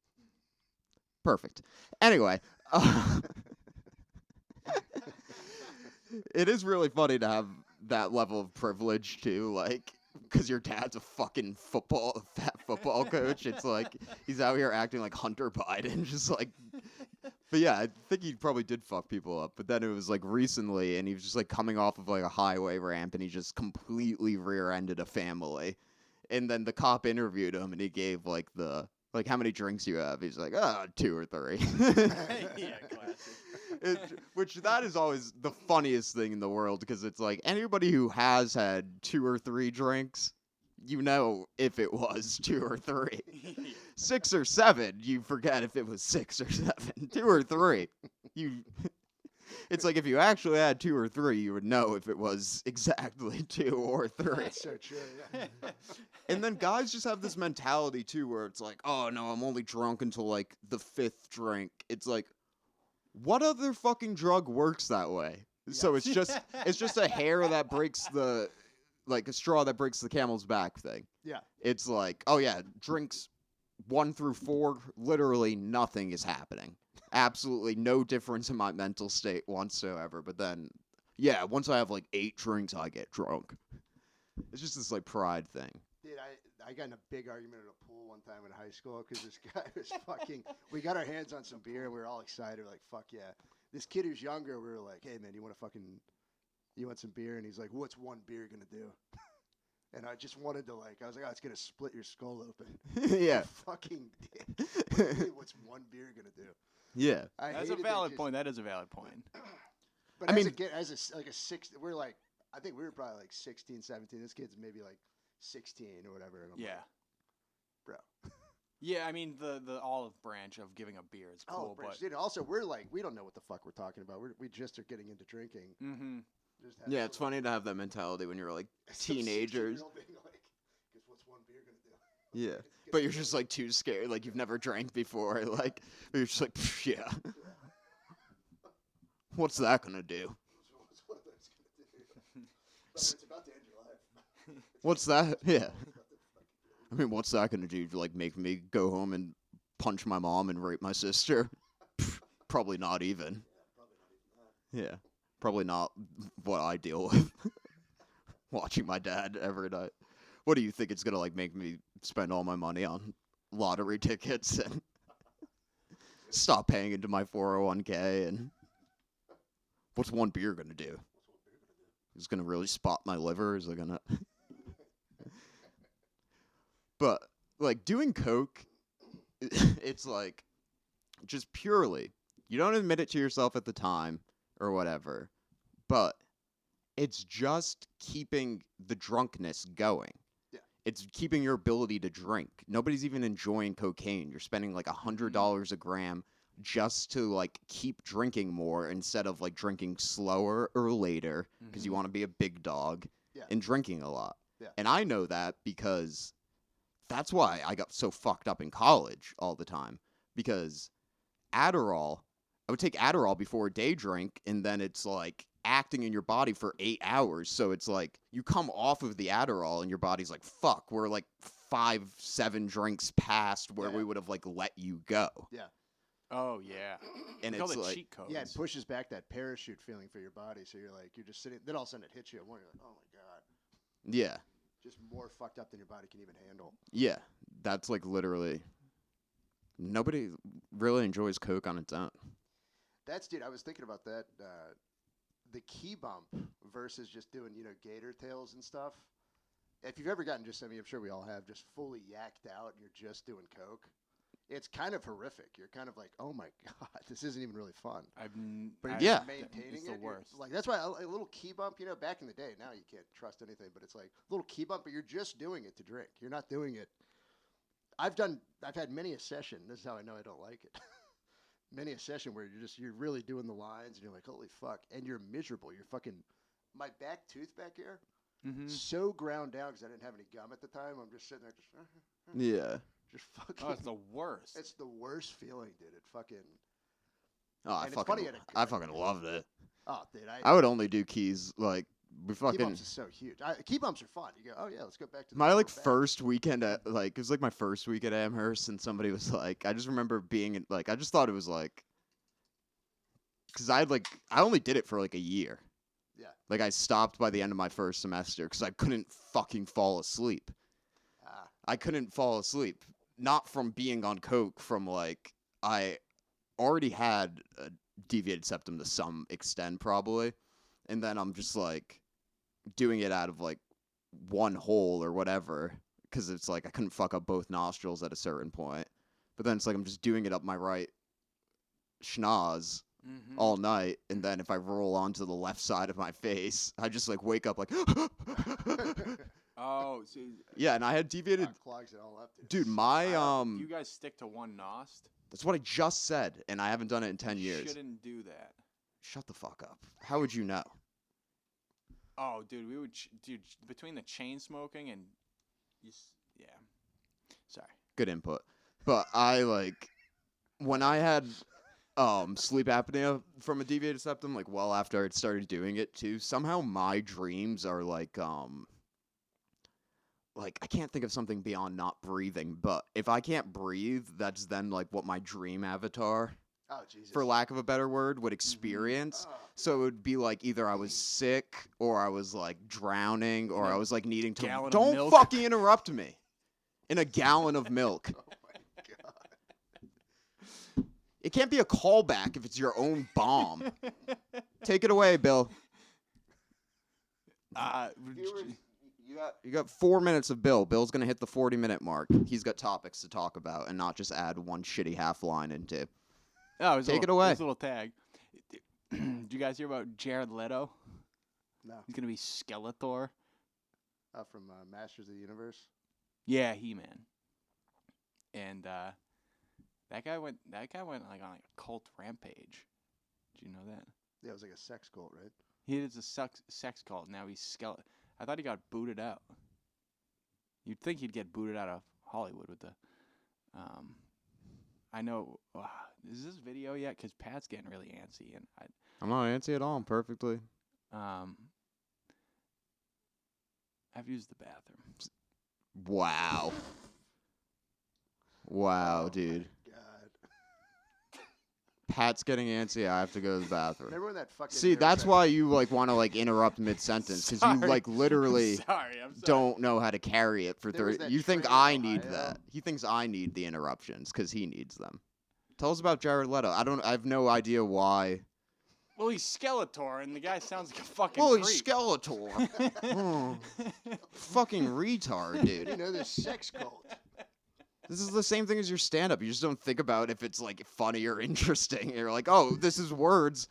Speaker 1: Perfect. Anyway, It is really funny to have that level of privilege too, like, because your dad's a fucking fat football coach. It's like he's out here acting like Hunter Biden, just like. But yeah, I think he probably did fuck people up. But then it was like recently, and he was just like coming off of like a highway ramp, and he just completely rear-ended a family. And then the cop interviewed him, and he gave like how many drinks you have? He's like, 2 or 3.
Speaker 3: Yeah, classic.
Speaker 1: Which that is always the funniest thing in the world, because it's like anybody who has had 2 or 3 drinks, you know if it was 2 or 3. 6 or 7, you forget if it was 6 or 7. 2 or 3, it's like if you actually had 2 or 3, you would know if it was exactly 2 or 3.
Speaker 2: That's so true. Yeah.
Speaker 1: And then guys just have this mentality too, where it's like, oh no, I'm only drunk until like the 5th drink. It's like, what other fucking drug works that way? Yeah. So it's just a hair that breaks the, like a straw that breaks the camel's back thing.
Speaker 2: Yeah.
Speaker 1: It's like, oh yeah, drinks 1 through 4, literally nothing is happening. Absolutely no difference in my mental state whatsoever. But then, yeah, once I have like 8 drinks, I get drunk. It's just this like pride thing.
Speaker 2: Dude, I got in a big argument at a pool one time in high school because this guy was fucking. We got our hands on some beer and we were all excited, like fuck yeah. This kid who's younger, we were like, hey man, you want some beer? And he's like, what's one beer gonna do? And I just wanted to I was like, oh, it's gonna split your skull open.
Speaker 1: Yeah.
Speaker 2: Fucking dick. What's one beer gonna do?
Speaker 1: Yeah.
Speaker 3: That's a valid point. That is a valid point.
Speaker 2: But I mean, we're like, I think we were probably like 16, 17. This kid's maybe like 16 or whatever. And I'm
Speaker 3: Yeah.
Speaker 2: like, bro.
Speaker 3: Yeah, I mean the olive branch of giving a beer is cool, but
Speaker 2: dude, also we're like, we don't know what the fuck we're talking about. We just are getting into drinking.
Speaker 3: mm-hmm.
Speaker 1: Yeah, it's funny to have that mentality when you're like teenagers.
Speaker 2: What's one beer gonna do?
Speaker 1: Yeah, but you're just like too scared. Like you've never drank before. Like you're just like, yeah. What's that gonna do?
Speaker 2: What's one of those gonna do? It's about to end your life.
Speaker 1: What's that? Yeah. I mean, what's that gonna do? Like make me go home and punch my mom and rape my sister? Probably not even. Yeah. Probably not what I deal with. Watching my dad every night. What do you think it's gonna like make me spend all my money on lottery tickets and stop paying into my 401k? And what's one beer gonna do? It's gonna really spot my liver? Is it gonna? But like doing coke, it's like just purely. You don't admit it to yourself at the time or whatever, but it's just keeping the drunkenness going.
Speaker 2: Yeah.
Speaker 1: It's keeping your ability to drink. Nobody's even enjoying cocaine. You're spending like $100 a gram just to like keep drinking more instead of like drinking slower or later because you want to be a big dog and drinking a lot.
Speaker 2: Yeah.
Speaker 1: And I know that because that's why I got so fucked up in college all the time, because Adderall, I would take Adderall before a day drink, and then it's like acting in your body for 8 hours. So it's like you come off of the Adderall and your body's like, fuck, we're like 5-7 drinks past where we would have like let you go.
Speaker 2: Yeah.
Speaker 3: Oh yeah.
Speaker 1: And
Speaker 3: it's
Speaker 1: it's like
Speaker 3: cheat codes.
Speaker 2: Yeah, it pushes back that parachute feeling for your body. So you're just sitting, then all of a sudden it hits you and you're like, oh my God.
Speaker 1: Yeah.
Speaker 2: Just more fucked up than your body can even handle.
Speaker 1: Yeah. That's like literally, nobody really enjoys coke on its own.
Speaker 2: Dude, I was thinking about that. The key bump versus just doing, gator tails and stuff. If you've ever gotten I'm sure we all have, just fully yacked out and you're just doing coke, it's kind of horrific. You're kind of like, oh my God, this isn't even really fun. But you're just maintaining
Speaker 3: it's the worst.
Speaker 2: Like, that's why a little key bump, back in the day, now you can't trust anything, but it's like a little key bump, but you're just doing it to drink. You're not doing it. I've had many a session. This is how I know I don't like it. Many a session where you're really doing the lines and you're like, holy fuck, and you're miserable. You're fucking, my back tooth back here, so ground down because I didn't have any gum at the time. I'm just sitting there, just fucking.
Speaker 3: Oh, it's the worst.
Speaker 2: It's the worst feeling, dude. It fucking.
Speaker 1: Oh, I fucking loved it.
Speaker 2: Oh, dude,
Speaker 1: I would only do keys like we fucking.
Speaker 2: Key bumps is so huge. Key bumps are fun. You go, oh yeah, let's go back to
Speaker 1: my like first weekend at it was like my first week at Amherst, and somebody was like, I just remember being like, I just thought it was like, because I only did it for like a year, Like, I stopped by the end of my first semester because I couldn't fucking fall asleep. I couldn't fall asleep. Not from being on coke, from, like, I already had a deviated septum to some extent, probably. And then I'm just, like, doing it out of, like, one hole or whatever. Because it's like I couldn't fuck up both nostrils at a certain point. But then it's like I'm just doing it up my right schnoz all night, and then if I roll onto the left side of my face, I just like wake up like
Speaker 3: Oh, see.
Speaker 1: Yeah, and I had deviated
Speaker 2: Clogs it all up,
Speaker 1: dude, my
Speaker 3: You guys stick to one nost?
Speaker 1: that's what I just said, and I haven't done it in 10 years.
Speaker 3: You shouldn't do that.
Speaker 1: Shut the fuck up. How would you know?
Speaker 3: Oh, dude, we would dude, between the chain smoking and yeah. Sorry.
Speaker 1: Good input. But I like when I had sleep apnea from a deviated septum, like well after I'd started doing it too, somehow my dreams are like I can't think of something beyond not breathing, but if I can't breathe, that's then like what my dream avatar, for lack of a better word, would experience. So it would be like either I was sick or I was like drowning or I was like needing to don't fucking interrupt me. In a gallon of milk.
Speaker 2: Oh my
Speaker 1: god. It can't be a callback if it's your own bomb. Take it away, Bill. You got 4 minutes of Bill. Bill's gonna hit the 40-minute mark. He's got topics to talk about and not just add one shitty half line into.
Speaker 3: Oh,
Speaker 1: take it away.
Speaker 3: His little tag. Did you guys hear about Jared Leto?
Speaker 2: No.
Speaker 3: He's gonna be Skeletor.
Speaker 2: From Masters of the Universe.
Speaker 3: Yeah, He-Man. And that guy went like on like a cult rampage. Did you know that?
Speaker 2: Yeah, it was like a sex cult, right?
Speaker 3: He is a sex cult. Now he's skeleton. I thought he got booted out. You'd think he'd get booted out of Hollywood with the. I know. Is this video yet? Because Pat's getting really antsy, and
Speaker 1: I'm not antsy at all. I'm perfectly.
Speaker 3: I've used the bathroom.
Speaker 1: Wow. Wow, dude.
Speaker 2: God.
Speaker 1: Pat's getting antsy. I have to go to the bathroom.
Speaker 2: Remember when that fucking
Speaker 1: See, that's why you like want to like interrupt mid-sentence because you like literally
Speaker 3: I'm sorry.
Speaker 1: don't know how to carry it for 30. You think I need that? He thinks I need the interruptions because he needs them. Tell us about Jared Leto. I have no idea why.
Speaker 3: Well, he's Skeletor, and the guy sounds like a fucking
Speaker 1: Well,
Speaker 3: creep.
Speaker 1: he's Skeletor. Fucking retard, dude.
Speaker 2: You know this sex cult.
Speaker 1: This is the same thing as your stand-up. You just don't think about if it's like funny or interesting. You're like, oh, this is words.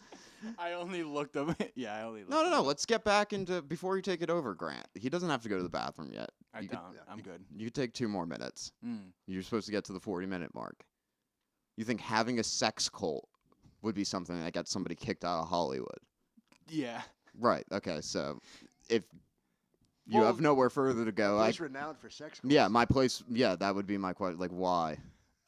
Speaker 3: I only looked up. Yeah, I only looked
Speaker 1: No. Let's get back into before you take it over, Grant. He doesn't have to go to the bathroom yet.
Speaker 3: I'm good.
Speaker 1: You could take 2 more minutes. You're supposed to get to the 40-minute mark. You think having a sex cult would be something that got somebody kicked out of Hollywood?
Speaker 3: Yeah.
Speaker 1: Right. Okay. So if you have nowhere further to go,
Speaker 2: He's renowned for sex cults.
Speaker 1: Yeah, my place. Yeah, that would be my question. Like, why?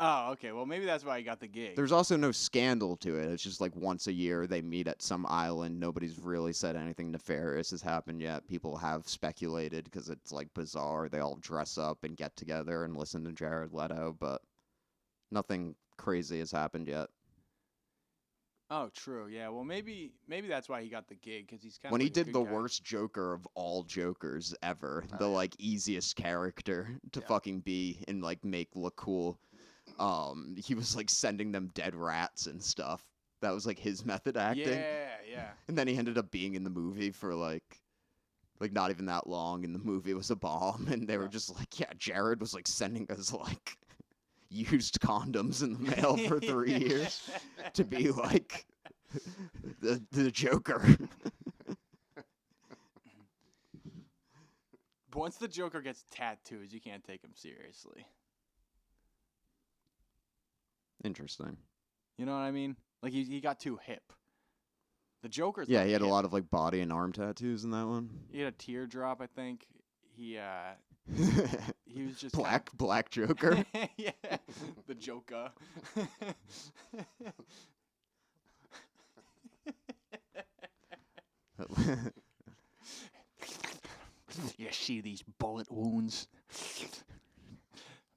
Speaker 3: Oh, okay. Well, maybe that's why I got the gig.
Speaker 1: There's also no scandal to it. It's just like once a year they meet at some island. Nobody's really said anything nefarious has happened yet. People have speculated because it's like bizarre. They all dress up and get together and listen to Jared Leto, but nothing crazy has happened yet.
Speaker 3: Oh, true. Yeah. Well, maybe that's why he got the gig because he's kind of
Speaker 1: when
Speaker 3: like
Speaker 1: he did the
Speaker 3: guy.
Speaker 1: worst Joker of all Jokers ever, the like easiest character to fucking be and like make look cool. He was like sending them dead rats and stuff. That was like his method acting.
Speaker 3: Yeah.
Speaker 1: And then he ended up being in the movie for like not even that long, and the movie was a bomb. And they were just like, yeah, Jared was like sending us like used condoms in the mail for 3 years to be like the Joker.
Speaker 3: Once the Joker gets tattoos, you can't take him seriously.
Speaker 1: Interesting.
Speaker 3: You know what I mean? Like he got too hip. The Joker's
Speaker 1: he
Speaker 3: not
Speaker 1: had
Speaker 3: hip.
Speaker 1: a lot of like body and arm tattoos in that one.
Speaker 3: He had a teardrop, I think. He was just
Speaker 1: black Joker.
Speaker 3: Yeah, the Joker. You see these bullet wounds?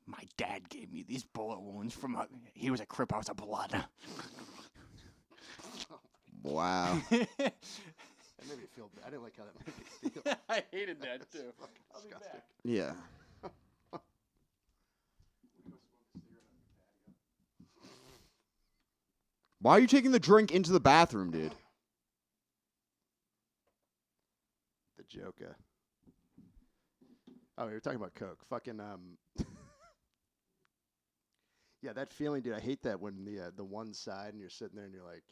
Speaker 3: My dad gave me these bullet wounds he was a Crip, I was a blood.
Speaker 1: Wow.
Speaker 2: That made me feel bad. I didn't like how that made me feel.
Speaker 3: I hated that too.
Speaker 2: Fucking
Speaker 3: I'll be
Speaker 2: disgusting.
Speaker 3: back.
Speaker 1: Yeah. Why are you taking the drink into the bathroom, dude?
Speaker 2: The Joker. Oh, we were talking about Coke. Fucking yeah, that feeling, dude. I hate that when the one side and you're sitting there and you're like,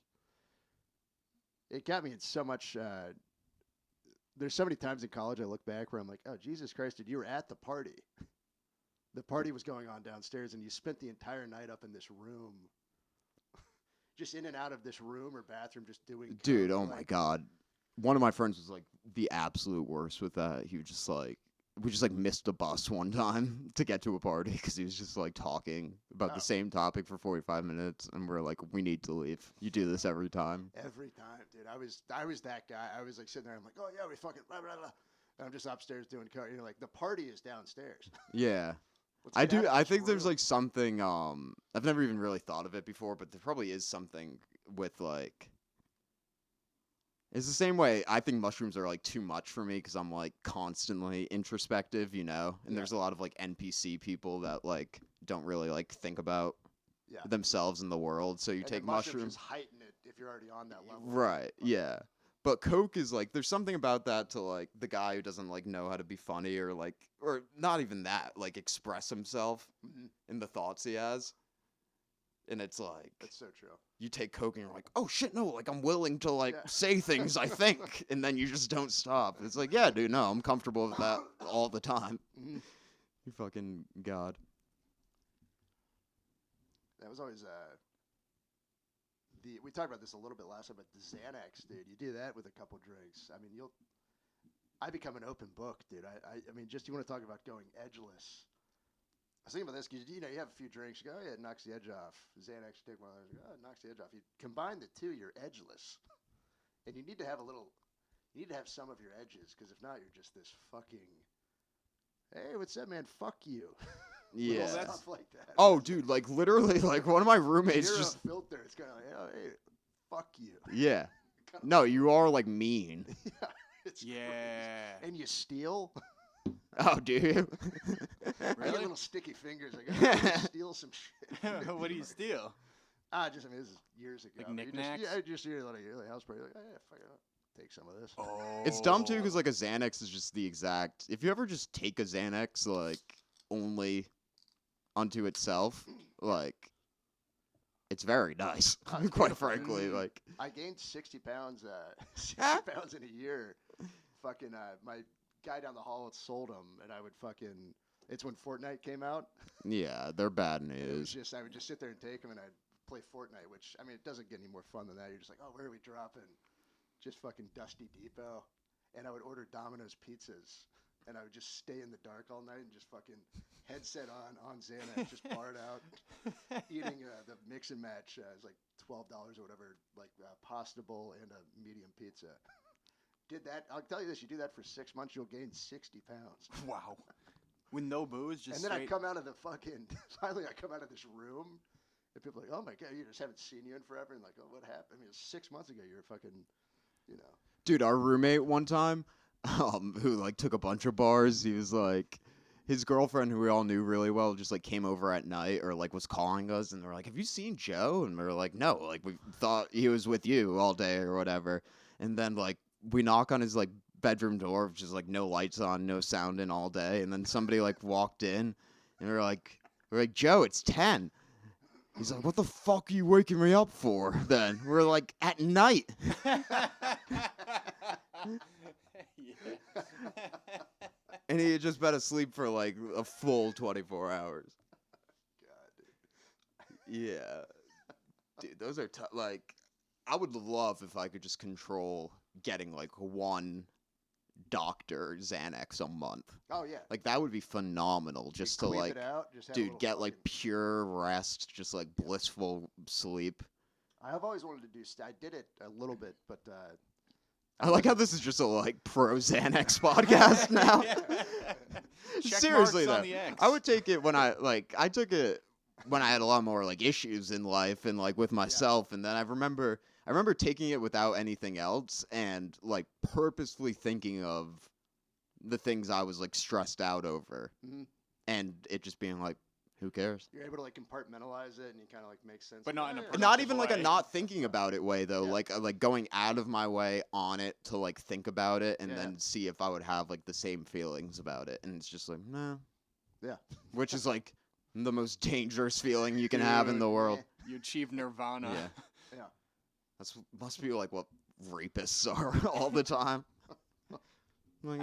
Speaker 2: it got me in so much. There's so many times in college I look back where I'm like, oh Jesus Christ, dude, you were at the party. The party was going on downstairs, and you spent the entire night up in this room, just in and out of this room or bathroom, just doing.
Speaker 1: Dude,
Speaker 2: Coke,
Speaker 1: oh my God. One of my friends was like the absolute worst with that. He was just like, we just like missed a bus one time to get to a party because he was just like talking about the same topic for 45 minutes, and we're like, we need to leave. You do this every time.
Speaker 2: Every time, dude. I was that guy. I was like sitting there. I'm like, oh yeah, we fucking blah blah blah. And I'm just upstairs doing coke. You know, like the party is downstairs.
Speaker 1: Yeah.
Speaker 2: Let's
Speaker 1: I
Speaker 2: get out
Speaker 1: do.
Speaker 2: of
Speaker 1: I
Speaker 2: this
Speaker 1: think there's
Speaker 2: room.
Speaker 1: like something. I've never even really thought of it before, but there probably is something with like. It's the same way. I think mushrooms are like too much for me because I'm like constantly introspective, you know. And there's a lot of like NPC people that like don't really like think about themselves in the world. So you
Speaker 2: And
Speaker 1: take
Speaker 2: then
Speaker 1: mushrooms.
Speaker 2: just heighten it if you're already on that level.
Speaker 1: Right. Yeah. But Coke is like, there's something about that to like the guy who doesn't like know how to be funny or like, or not even that, like express himself in the thoughts he has. And it's like,
Speaker 2: That's so true.
Speaker 1: you take Coke and you're like, oh shit, no, like I'm willing to like say things I think. And then you just don't stop. It's like, yeah, dude, no, I'm comfortable with that all the time. You fucking God.
Speaker 2: That was always we talked about this a little bit last time, but the Xanax, dude. You do that with a couple drinks. I mean, I become an open book, dude. I mean, just you want to talk about going edgeless. I was thinking about this because you know you have a few drinks, you go, oh yeah, it knocks the edge off. Xanax, you take one of those, oh, it knocks the edge off. You combine the two, you're edgeless, and you need to have some of your edges because if not, you're just this fucking. Hey, what's up, man? Fuck you.
Speaker 1: Yeah.
Speaker 2: Stuff like that.
Speaker 1: Oh, dude, like literally, like one of my roommates
Speaker 2: Zero
Speaker 1: just.
Speaker 2: filter. It's kind of like, oh, hey, fuck you.
Speaker 1: Yeah. No, you are like mean.
Speaker 2: Yeah. It's
Speaker 3: Yeah.
Speaker 2: crazy. And you steal.
Speaker 1: Oh, do you?
Speaker 2: I get
Speaker 3: Really?
Speaker 2: little sticky fingers. I gotta steal some shit.
Speaker 3: What do you steal?
Speaker 2: I mean, this is years ago.
Speaker 3: Like
Speaker 2: You
Speaker 3: knick-knacks?
Speaker 2: just hear like a house party. Like, oh, yeah, fuck it. I'll take some of this.
Speaker 3: Oh.
Speaker 1: It's dumb too because like a Xanax is just the exact. If you ever just take a Xanax like only unto itself, like it's very nice. Quite frankly, like
Speaker 2: I gained 60 pounds. 60 pounds in a year. Fucking my guy down the hall sold them, and I would fucking. It's when Fortnite came out.
Speaker 1: yeah, they're bad
Speaker 2: It was
Speaker 1: news.
Speaker 2: just I would just sit there and take them, and I'd play Fortnite. Which I mean, it doesn't get any more fun than that. You're just like, oh, where are we dropping? Just fucking Dusty Depot, and I would order Domino's pizzas, and I would just stay in the dark all night and just fucking headset on Xanax, just barred out, eating the mix and match. It's like $12 or whatever, like pasta bowl and a medium pizza. Did that? I'll tell you this: you do that for 6 months, you'll gain 60 pounds.
Speaker 3: Wow. With no booze, just
Speaker 2: And then I
Speaker 3: straight.
Speaker 2: come out of the fucking. Finally, I come out of this room, and people are like, "Oh my god, you just haven't seen you in forever." And like, "Oh, what happened?" I mean, it was 6 months ago. You're fucking, you know.
Speaker 1: Dude, our roommate one time, who like took a bunch of bars, he was like, his girlfriend, who we all knew really well, just like came over at night or like was calling us, and they're like, "Have you seen Joe?" And we were like, "No, like we thought he was with you all day or whatever." And then like we knock on his like bedroom door, which is like no lights on, no sound in all day, and then somebody like walked in, and we're like, "Joe, it's 10." He's like, "What the fuck are you waking me up for?" Then we're like, "At night." And he had just been asleep for like a full 24 hours.
Speaker 2: God, dude.
Speaker 1: Yeah. Dude, those are like, I would love if I could just control getting like one doctor Xanax a month.
Speaker 2: Oh yeah.
Speaker 1: Like that would be phenomenal just to
Speaker 2: Queef
Speaker 1: like,
Speaker 2: it out, just have a
Speaker 1: dude,
Speaker 2: little
Speaker 1: get like
Speaker 2: fucking-
Speaker 1: pure rest, just like blissful sleep.
Speaker 2: I have always wanted to do. I did it a little bit, but
Speaker 1: I like how this is just a like pro Xanax podcast now.
Speaker 3: Check
Speaker 1: Seriously
Speaker 3: marks on
Speaker 1: though,
Speaker 3: the X.
Speaker 1: I would take it when I took it when I had a lot more like issues in life and like with myself. And then I remember I remember taking it without anything else and like purposefully thinking of the things I was like stressed out over, and it just being like, who cares?
Speaker 2: You're able to like compartmentalize it, and you kind of like make sense.
Speaker 3: But not in a
Speaker 1: Not even like a
Speaker 3: way.
Speaker 1: not thinking about it way though, like going out of my way on it to like think about it and then see if I would have like the same feelings about it, and it's just like no, which is like the most dangerous feeling you can have in the world.
Speaker 3: You achieve nirvana.
Speaker 2: Yeah.
Speaker 1: That's must be like what rapists are all the time. Like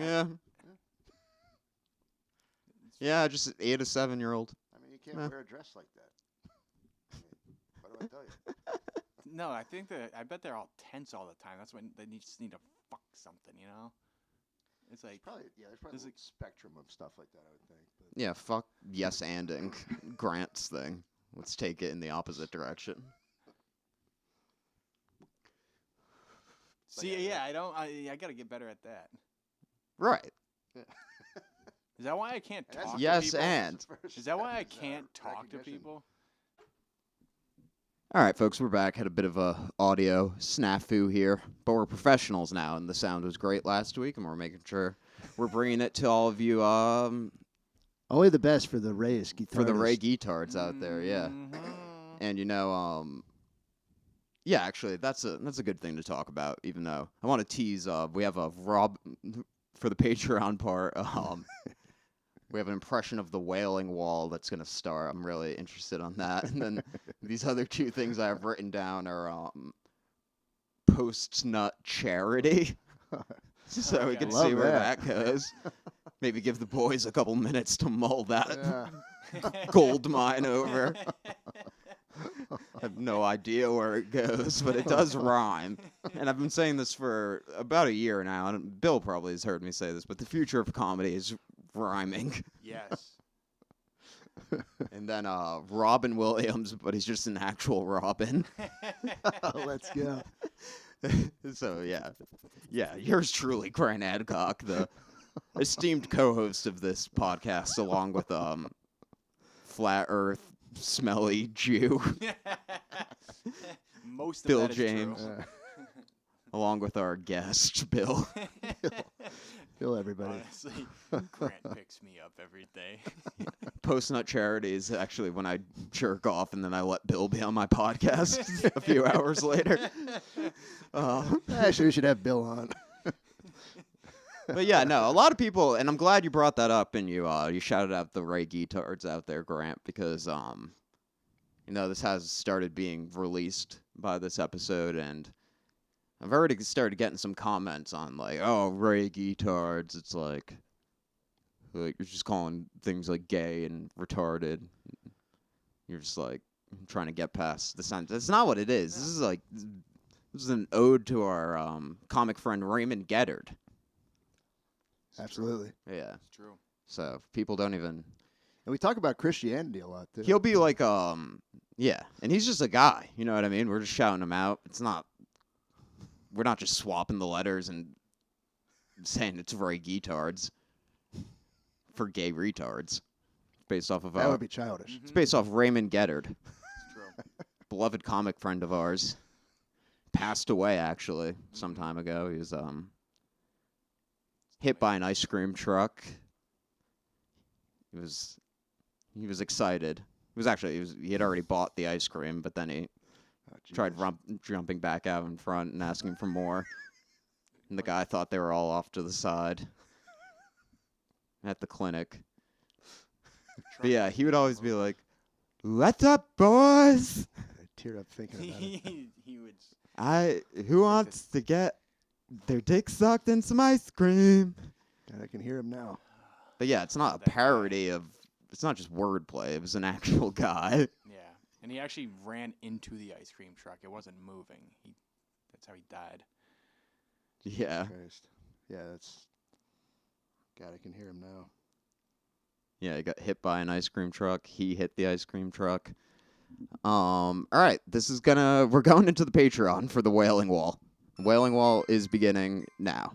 Speaker 1: yeah, just 8 to 7-year-old.
Speaker 2: I mean, you can't wear a dress like that. I mean, what do I tell you?
Speaker 3: No, I think I bet they're all tense all the time. That's when they just need to fuck something, you know? It's like
Speaker 2: There's probably a spectrum of stuff like that, I would think. But.
Speaker 1: Yeah, fuck yes-anding Grant's thing. Let's take it in the opposite direction.
Speaker 3: See, I gotta get better at that.
Speaker 1: Right.
Speaker 3: Is that why I can't talk to
Speaker 1: yes,
Speaker 3: people?
Speaker 1: and.
Speaker 3: Is that why I can't talk to people?
Speaker 1: All right, folks, we're back. Had a bit of a audio snafu here, but we're professionals now, and the sound was great last week, and we're making sure we're bringing it to all of you.
Speaker 2: Only the best for the Rays guitarists.
Speaker 1: For the Ray Gddards out there, yeah. And yeah, actually, that's a good thing to talk about. Even though I want to tease, we have a Rob for the Patreon part. We have an impression of the Wailing Wall that's going to start. I'm really interested on that. And then these other two things I have written down are post-nut charity. So we can see where that goes. Maybe give the boys a couple minutes to mull that gold mine over. I have no idea where it goes, but it does rhyme. And I've been saying this for about a year now, and Bill probably has heard me say this, but the future of comedy is rhyming.
Speaker 3: Yes.
Speaker 1: And then Robin Williams, but he's just an actual Robin.
Speaker 2: Let's go.
Speaker 1: So, yeah, yours truly, Grant Adcock, the esteemed co-host of this podcast, along with Flat Earth smelly Jew.
Speaker 3: Most of
Speaker 1: Bill
Speaker 3: that is
Speaker 1: James.
Speaker 3: true.
Speaker 1: Along with our guest, Bill.
Speaker 2: Bill, everybody.
Speaker 3: Honestly, Grant picks me up every day.
Speaker 1: Post-nut charity is actually when I jerk off and then I let Bill be on my podcast a few hours later.
Speaker 2: Actually, we should have Bill on.
Speaker 1: But yeah, no, a lot of people, and I'm glad you brought that up and you shouted out the Ray Gddards out there, Grant, because this has started being released by this episode, and I've already started getting some comments on like, oh, Ray Gddards, it's like you're just calling things like gay and retarded. You're just like trying to get past the sentence. That's not what it is. This is an ode to our comic friend Raymond Gddard.
Speaker 2: Absolutely.
Speaker 1: Yeah.
Speaker 3: It's true.
Speaker 1: So people don't even.
Speaker 2: And we talk about Christianity a lot, too.
Speaker 1: He'll be like, yeah. And he's just a guy. You know what I mean? We're just shouting him out. We're not just swapping the letters and saying it's Ray Gddards for gay retards. Based off of
Speaker 2: that would be childish.
Speaker 1: It's based off Raymond Gddard.
Speaker 3: It's true.
Speaker 1: Beloved comic friend of ours. Passed away, actually, some time ago. He was, hit by an ice cream truck. He was excited. He had already bought the ice cream, but then he tried jumping back out in front and asking for more. And the guy thought they were all off to the side at the clinic. But yeah, he would always be like, "What's up, boys?"
Speaker 2: I teared up thinking about it.
Speaker 3: He would.
Speaker 1: Who wants to get their dick sucked in some ice cream?
Speaker 2: God, I can hear him now.
Speaker 1: But yeah, it's not a parody of. It's not just wordplay. It was an actual guy.
Speaker 3: Yeah, and he actually ran into the ice cream truck. It wasn't moving. That's how he died.
Speaker 1: Yeah.
Speaker 2: Christ. Yeah, that's. God, I can hear him now.
Speaker 1: Yeah, he got hit by an ice cream truck. He hit the ice cream truck. All right, we're going into the Patreon for the Wailing Wall. The Wailing Wall is beginning now.